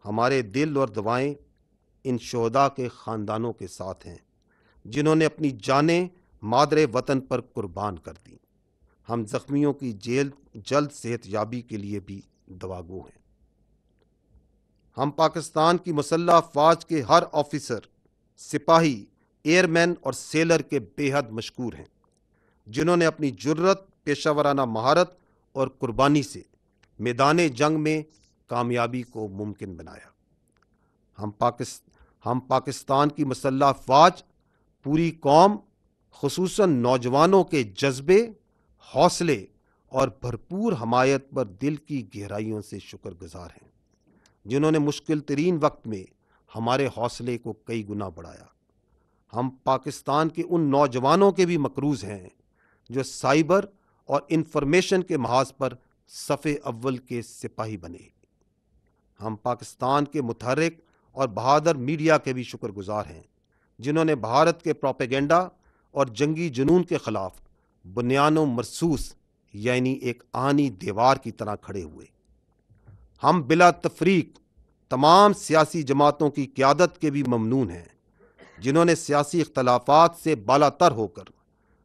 ہمارے دل اور دعائیں ان شہداء کے خاندانوں کے ساتھ ہیں جنہوں نے اپنی جانیں مادر وطن پر قربان کر دیں۔ ہم زخمیوں کی جلد صحت یابی کے لیے بھی دعا گو ہیں۔ ہم پاکستان کی مسلح افواج کے ہر آفیسر، سپاہی، ایئر مین اور سیلر کے بے حد مشکور ہیں جنہوں نے اپنی جرت، پیشہ ورانہ مہارت اور قربانی سے میدان جنگ میں کامیابی کو ممکن بنایا۔ ہم پاکستان کی مسلح افواج، پوری قوم، خصوصاً نوجوانوں کے جذبے، حوصلے اور بھرپور حمایت پر دل کی گہرائیوں سے شکر گزار ہیں، جنہوں نے مشکل ترین وقت میں ہمارے حوصلے کو کئی گنا بڑھایا۔ ہم پاکستان کے ان نوجوانوں کے بھی مقروض ہیں جو سائبر اور انفارمیشن کے محاذ پر صف اول کے سپاہی بنے۔ ہم پاکستان کے متحرک اور بہادر میڈیا کے بھی شکر گزار ہیں جنہوں نے بھارت کے پروپیگنڈا اور جنگی جنون کے خلاف بنیان و مرصوص یعنی ایک آہنی دیوار کی طرح کھڑے ہوئے۔ ہم بلا تفریق تمام سیاسی جماعتوں کی قیادت کے بھی ممنون ہیں جنہوں نے سیاسی اختلافات سے بالا تر ہو کر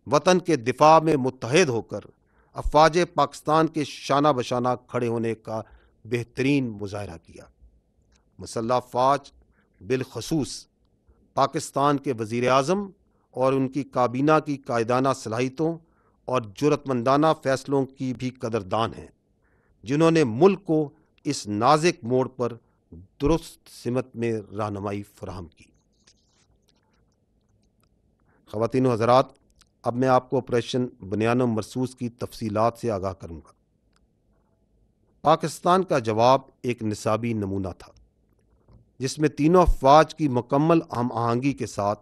وطن کے دفاع میں متحد ہو کر افواج پاکستان کے شانہ بشانہ کھڑے ہونے کا بہترین مظاہرہ کیا۔ مسلح افواج، بالخصوص پاکستان کے وزیر اعظم اور ان کی کابینہ کی قائدانہ صلاحیتوں اور جرأت مندانہ فیصلوں کی بھی قدردان ہیں، جنہوں نے ملک کو اس نازک موڑ پر درست سمت میں رہنمائی فراہم کی۔ خواتین و حضرات، اب میں آپ کو آپریشن بنیان و مرصوص کی تفصیلات سے آگاہ کروں گا۔ پاکستان کا جواب ایک نصابی نمونہ تھا جس میں تینوں افواج کی مکمل ہم آہنگی کے ساتھ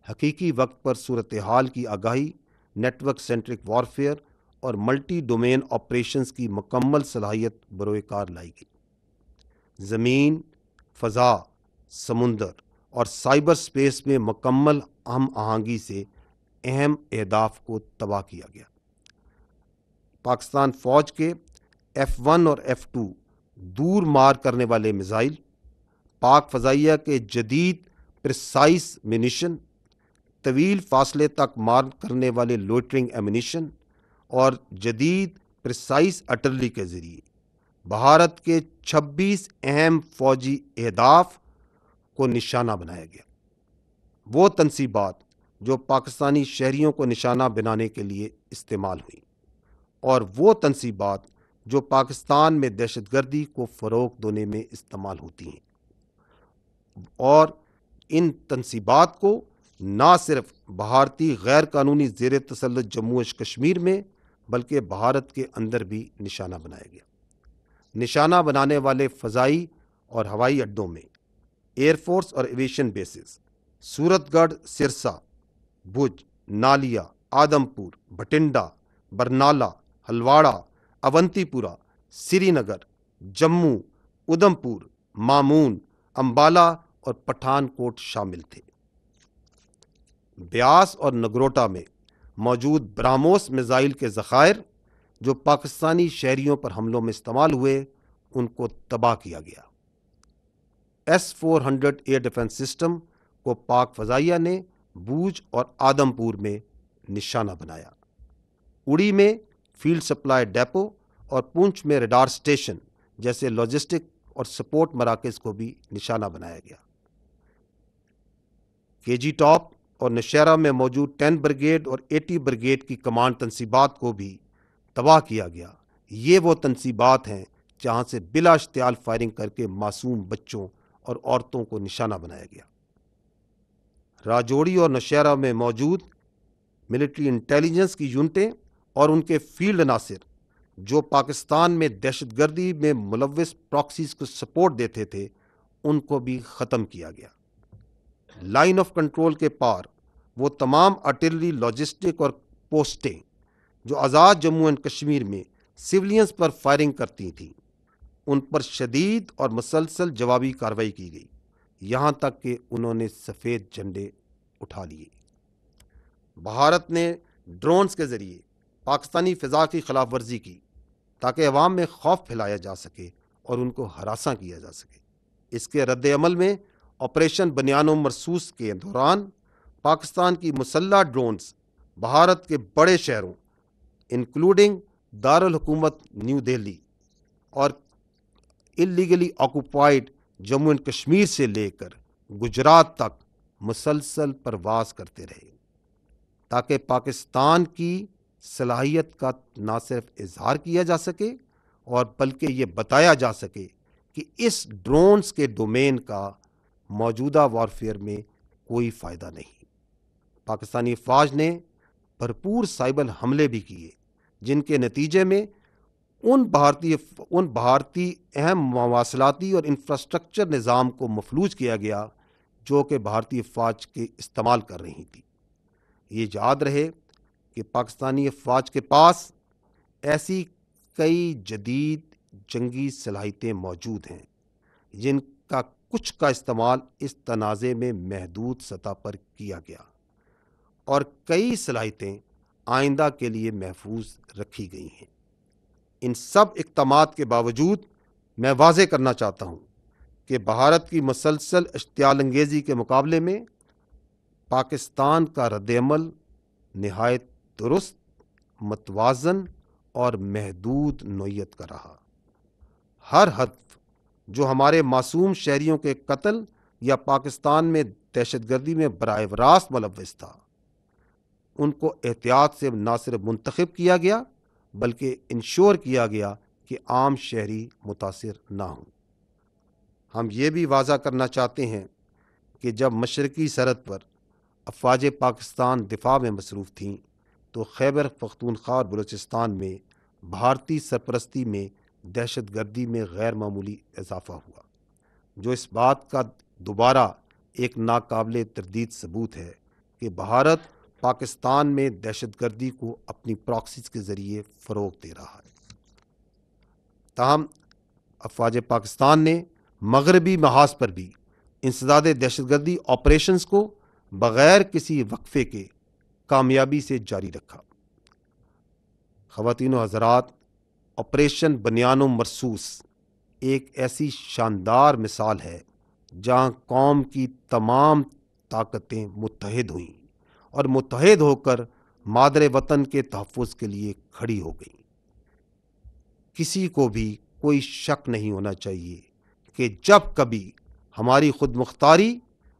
حقیقی وقت پر صورتحال کی آگاہی، نیٹ ورک سینٹرک وارفیئر اور ملٹی ڈومین آپریشنز کی مکمل صلاحیت بروئے کار لائی گئی۔ زمین، فضا، سمندر اور سائبر سپیس میں مکمل ہم آہنگی سے اہم اہداف کو تباہ کیا گیا۔ پاکستان فوج کے F-1 اور F-2 دور مار کرنے والے میزائل، پاک فضائیہ کے جدید پریسائز مینیشن، طویل فاصلے تک مار کرنے والے لوئٹرنگ ایمونیشن اور جدید پریسائز آرٹلری کے ذریعے بھارت کے 26 اہم فوجی اہداف کو نشانہ بنایا گیا۔ وہ تنصیبات جو پاکستانی شہریوں کو نشانہ بنانے کے لیے استعمال ہوئیں، اور وہ تنصیبات جو پاکستان میں دہشت گردی کو فروغ دینے میں استعمال ہوتی ہیں، اور ان تنصیبات کو نہ صرف بھارتی غیر قانونی زیر تسلط جموں و کشمیر میں بلکہ بھارت کے اندر بھی نشانہ بنایا گیا۔ نشانہ بنانے والے فضائی اور ہوائی اڈوں میں ایئر فورس اور ایویشن بیسز سورت گڑھ، سرسا، بھج، نالیا، آدم پور، بھٹنڈا، برنالہ، ہلواڑہ، اونتی پورہ، سری نگر، جموں، ادھم پور، مامون، امبالہ اور پٹھان کوٹ شامل تھے۔ بیاس اور نگروٹا میں موجود براموس میزائل کے ذخائر جو پاکستانی شہریوں پر حملوں میں استعمال ہوئے، ان کو تباہ کیا گیا۔ S-400 ایئر ڈیفنس سسٹم کو پاک فضائیہ نے بوجھ اور آدم پور میں نشانہ بنایا۔ اڑی میں فیلڈ سپلائی ڈیپو اور پونچھ میں ریڈار سٹیشن جیسے لاجسٹک اور سپورٹ مراکز کو بھی نشانہ بنایا گیا۔ KG ٹاپ اور نوشہرہ میں موجود 10 بریگیڈ اور 80 بریگیڈ کی کمانڈ تنصیبات کو بھی تباہ کیا گیا۔ یہ وہ تنصیبات ہیں جہاں سے بلا اشتعال فائرنگ کر کے معصوم بچوں اور عورتوں کو نشانہ بنایا گیا۔ راجوڑی اور نوشہرہ میں موجود ملٹری انٹیلیجنس کی یونٹیں اور ان کے فیلڈ عناصر جو پاکستان میں دہشت گردی میں ملوث پراکسیز کو سپورٹ دیتے تھے، ان کو بھی ختم کیا گیا۔ لائن آف کنٹرول کے پار وہ تمام آرٹلری، لاجسٹک اور پوسٹیں جو آزاد جموں اینڈ کشمیر میں سولینز پر فائرنگ کرتی تھیں، ان پر شدید اور مسلسل جوابی کارروائی کی گئی، یہاں تک کہ انہوں نے سفید جھنڈے اٹھا لیے۔ بھارت نے ڈرونز کے ذریعے پاکستانی فضا کی خلاف ورزی کی تاکہ عوام میں خوف پھیلایا جا سکے اور ان کو ہراساں کیا جا سکے۔ اس کے رد عمل میں آپریشن بنیان و مرصوص کے دوران پاکستان کی مسلح ڈرونز بھارت کے بڑے شہروں انکلوڈنگ دارالحکومت نیو دہلی اور اللیگلی آکوپائڈ جموں اینڈ کشمیر سے لے کر گجرات تک مسلسل پرواز کرتے رہے، تاکہ پاکستان کی صلاحیت کا نہ صرف اظہار کیا جا سکے اور بلکہ یہ بتایا جا سکے کہ اس ڈرونز کے ڈومین کا موجودہ وارفیئر میں کوئی فائدہ نہیں۔ پاکستانی فوج نے بھرپور سائبر حملے بھی کیے، جن کے نتیجے میں ان بھارتی اہم مواصلاتی اور انفراسٹرکچر نظام کو مفلوج کیا گیا جو کہ بھارتی فوج کے استعمال کر رہی تھی۔ یہ یاد رہے کہ پاکستانی فوج کے پاس ایسی کئی جدید جنگی صلاحیتیں موجود ہیں جن کا کچھ کا استعمال اس تنازع میں محدود سطح پر کیا گیا اور کئی صلاحیتیں آئندہ کے لیے محفوظ رکھی گئی ہیں۔ ان سب اقدامات کے باوجود میں واضح کرنا چاہتا ہوں کہ بھارت کی مسلسل اشتعال انگیزی کے مقابلے میں پاکستان کا رد عمل نہایت درست، متوازن اور محدود نوعیت کا رہا۔ ہر ہدف جو ہمارے معصوم شہریوں کے قتل یا پاکستان میں دہشت گردی میں براہ راست ملوث تھا، ان کو احتیاط سے نہ صرف منتخب کیا گیا بلکہ انشور کیا گیا کہ عام شہری متاثر نہ ہوں۔ ہم یہ بھی واضح کرنا چاہتے ہیں کہ جب مشرقی سرحد پر افواج پاکستان دفاع میں مصروف تھیں تو خیبر پختونخوا اور بلوچستان میں بھارتی سرپرستی میں دہشت گردی میں غیر معمولی اضافہ ہوا، جو اس بات کا دوبارہ ایک ناقابل تردید ثبوت ہے کہ بھارت پاکستان میں دہشت گردی کو اپنی پراکسیز کے ذریعے فروغ دے رہا ہے۔ تاہم افواج پاکستان نے مغربی محاذ پر بھی انسداد دہشت گردی آپریشنز کو بغیر کسی وقفے کے کامیابی سے جاری رکھا۔ خواتین و حضرات، آپریشن بنیان و مرصوص ایک ایسی شاندار مثال ہے جہاں قوم کی تمام طاقتیں متحد ہوئیں اور متحد ہو کر مادر وطن کے تحفظ کے لیے کھڑی ہو گئیں۔ کسی کو بھی کوئی شک نہیں ہونا چاہیے کہ جب کبھی ہماری خود مختاری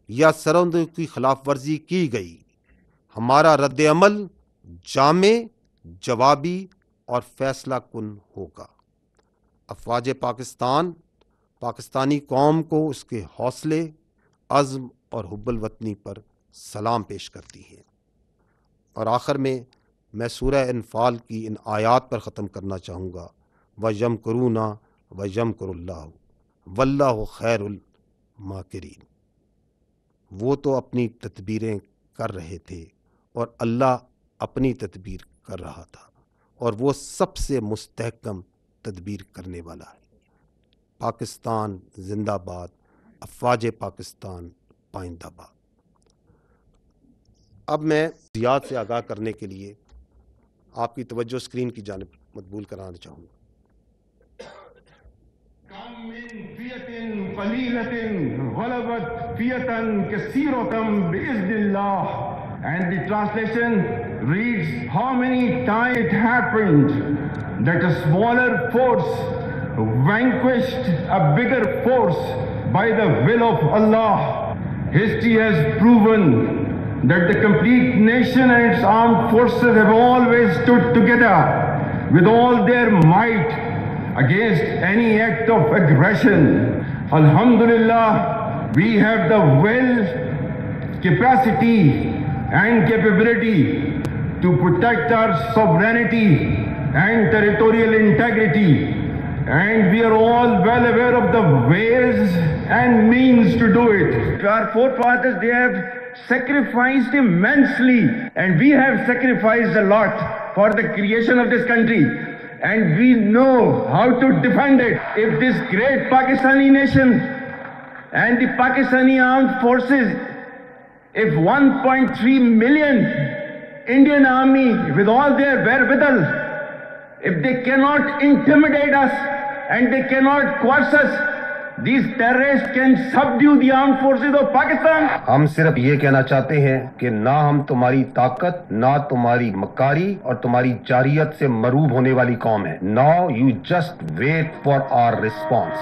یا سرحدوں کی خلاف ورزی کی گئی، ہمارا رد عمل جامع، جوابی اور فیصلہ کن ہوگا۔ افواج پاکستان پاکستانی قوم کو اس کے حوصلے، عزم اور حب الوطنی پر سلام پیش کرتی ہے۔ اور آخر میں سورہ انفال کی ان آیات پر ختم کرنا چاہوں گا، وَيَمْكُرُونَ وَيَمْكُرُ اللَّهُ وَاللَّهُ خَيْرُ الْمَاكِرِينَ۔ وہ تو اپنی تدبیریں کر رہے تھے اور اللہ اپنی تدبیر کر رہا تھا، اور وہ سب سے مستحکم تدبیر کرنے والا ہے۔ پاکستان زندہ باد، افواج پاکستان پائندہ باد۔ اب میں یاد سے آگاہ کرنے کے لیے آپ کی توجہ اسکرین کی جانب مقبول کرانا چاہوں گا۔ کم من فیۃ قلیلۃ غلبت فیۃ کثیرۃ باذن اللہ۔ And the translation reads, how many times it happened that a smaller force vanquished a bigger force by the will of Allah. History has proven that the complete nation and its armed forces have always stood together with all their might against any act of aggression. Alhamdulillah, we have the will, capacity and capability to protect our sovereignty and territorial integrity, and we are all well aware of the ways and means to do it. Our forefathers, they have sacrificed immensely, and we have sacrificed a lot for the creation of this country, and we know how to defend it. If this great Pakistani nation and the Pakistani armed forces, if 1.3 million Indian army with all their wherewithal, if they cannot intimidate us and they cannot coerce us, these terrorists can subdue the armed forces of Pakistan. ہم صرف یہ کہنا چاہتے ہیں کہ نہ ہم تمہاری طاقت، نہ تمہاری مکاری اور تمہاری جارحیت سے مروب ہونے والی قوم ہے. Now you just wait for our response.